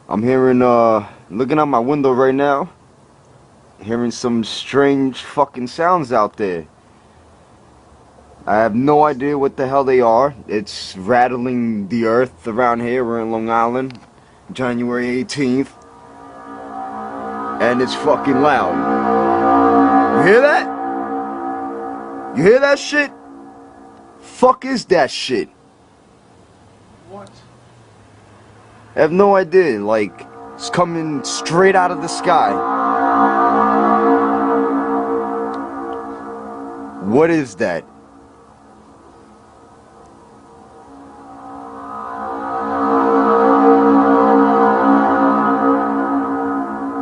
I'm hearing, looking out my window right now, hearing some strange fucking sounds out there. I have no idea what the hell they are. It's rattling the earth around here. We're in Long Island, January 18th, and it's fucking loud. You hear that? You hear that shit? Fuck is that shit? What? I have no idea. Like, it's coming straight out of the sky. What is that?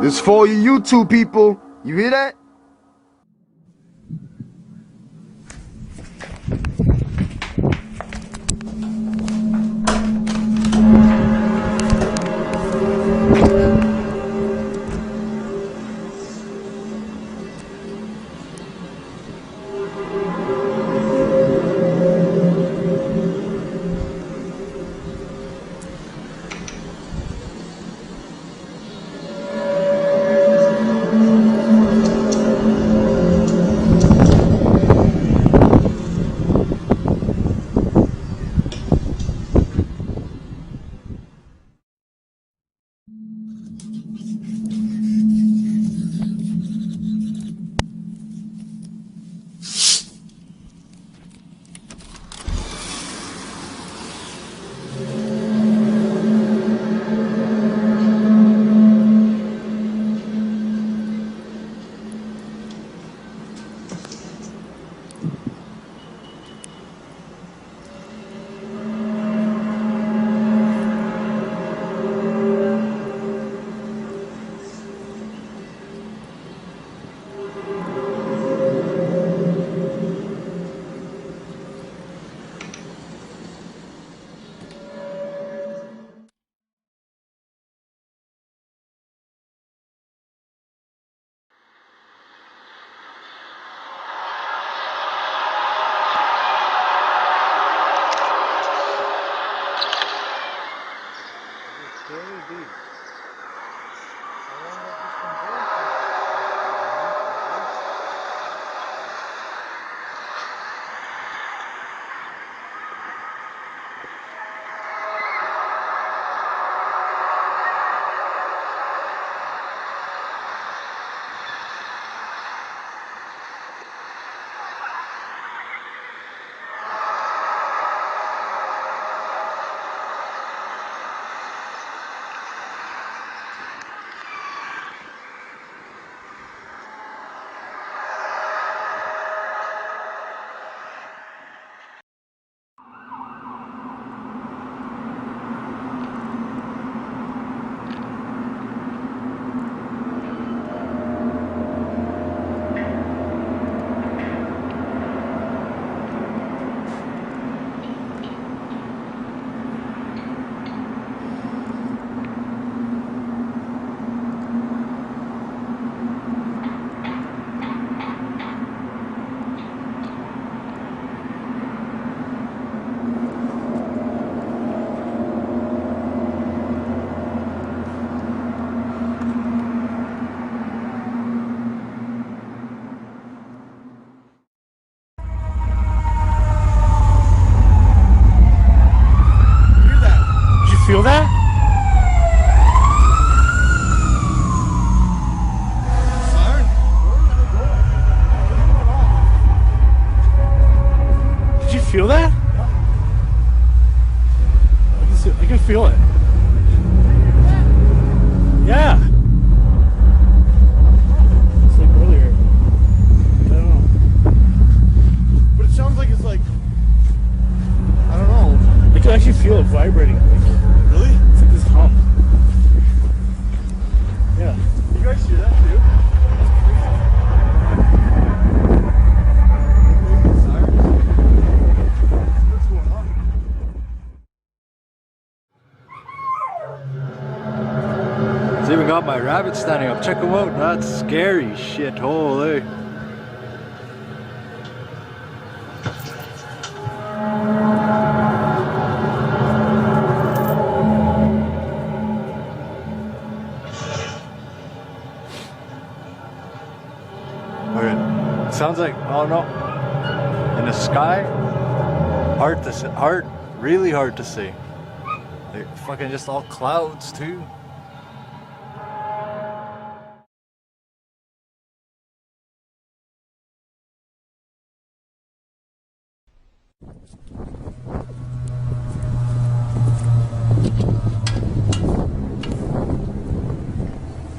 This is for all you YouTube people. You hear that? Feel that? Did you feel that? I can feel it. Yeah. It's like earlier. I don't know. But it sounds like it's like, I don't know. I can actually feel it vibrating. Really? It's like this hum. Yeah. You guys hear that too? What's going on? It's even got my rabbit standing up. Check them out. That's scary shit. Holy. Sounds like, oh no, in the sky, hard to see, really hard to see. They're fucking just all clouds too.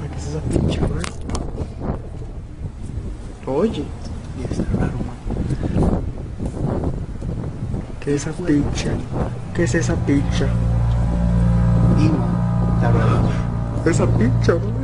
¿Qué es esa pinche, güey? Oye, y está raro, man. ¿Qué es esa pincha? ¿Qué es esa pincha? Está raro. Esa pincha, güey.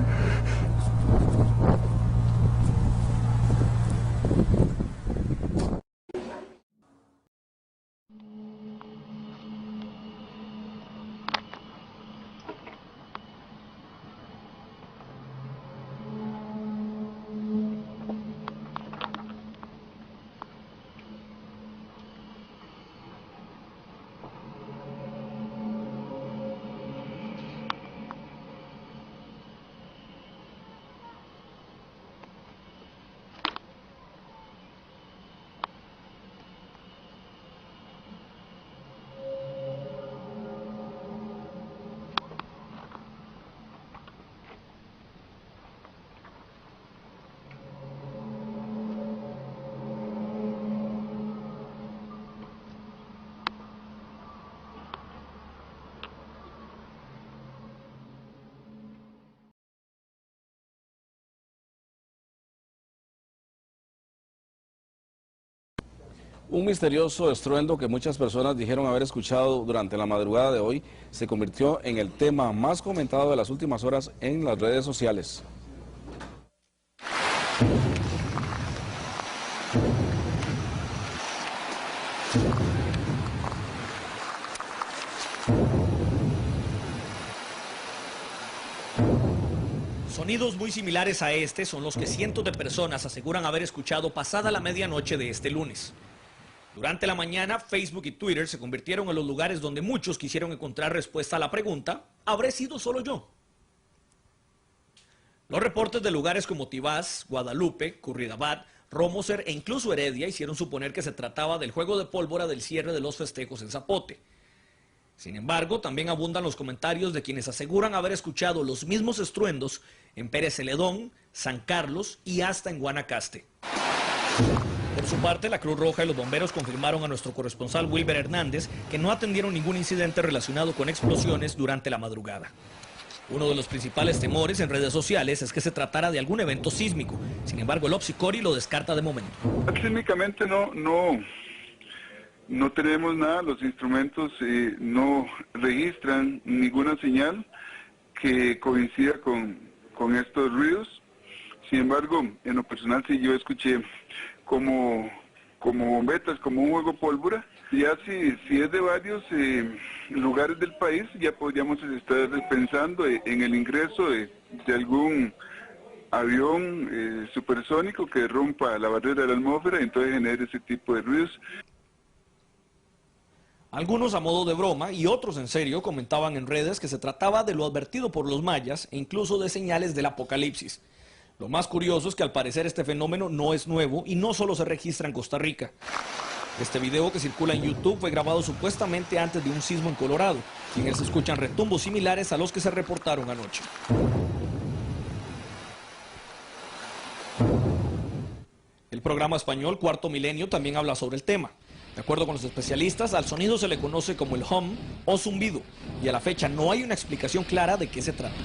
Un misterioso estruendo que muchas personas dijeron haber escuchado durante la madrugada de hoy se convirtió en el tema más comentado de las últimas horas en las redes sociales. Sonidos muy similares a este son los que cientos de personas aseguran haber escuchado pasada la medianoche de este lunes. Durante la mañana, Facebook y Twitter se convirtieron en los lugares donde muchos quisieron encontrar respuesta a la pregunta, ¿habré sido solo yo? Los reportes de lugares como Tibás, Guadalupe, Curridabat, Romoser e incluso Heredia hicieron suponer que se trataba del juego de pólvora del cierre de los festejos en Zapote. Sin embargo, también abundan los comentarios de quienes aseguran haber escuchado los mismos estruendos en Pérez Celedón, San Carlos y hasta en Guanacaste. Por su parte, la Cruz Roja y los bomberos confirmaron a nuestro corresponsal Wilber Hernández que no atendieron ningún incidente relacionado con explosiones durante la madrugada. Uno de los principales temores en redes sociales es que se tratara de algún evento sísmico. Sin embargo, el Opsicori lo descarta de momento. Sísmicamente no tenemos nada, los instrumentos no registran ninguna señal que coincida con estos ruidos. Sin embargo, en lo personal sí yo escuché como bombetas, como un juego pólvora. Ya si es de varios lugares del país, ya podríamos estar pensando en el ingreso de algún avión supersónico que rompa la barrera de la atmósfera y entonces genere ese tipo de ruidos. Algunos a modo de broma y otros en serio comentaban en redes que se trataba de lo advertido por los mayas e incluso de señales del apocalipsis. Lo más curioso es que al parecer este fenómeno no es nuevo y no solo se registra en Costa Rica. Este video que circula en YouTube fue grabado supuestamente antes de un sismo en Colorado, y en él se escuchan retumbos similares a los que se reportaron anoche. El programa español Cuarto Milenio también habla sobre el tema. De acuerdo con los especialistas, al sonido se le conoce como el hum o zumbido, y a la fecha no hay una explicación clara de qué se trata.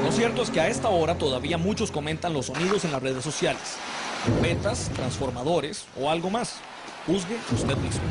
Lo cierto es que a esta hora todavía muchos comentan los sonidos en las redes sociales. Trompetas, transformadores o algo más. Juzgue usted mismo.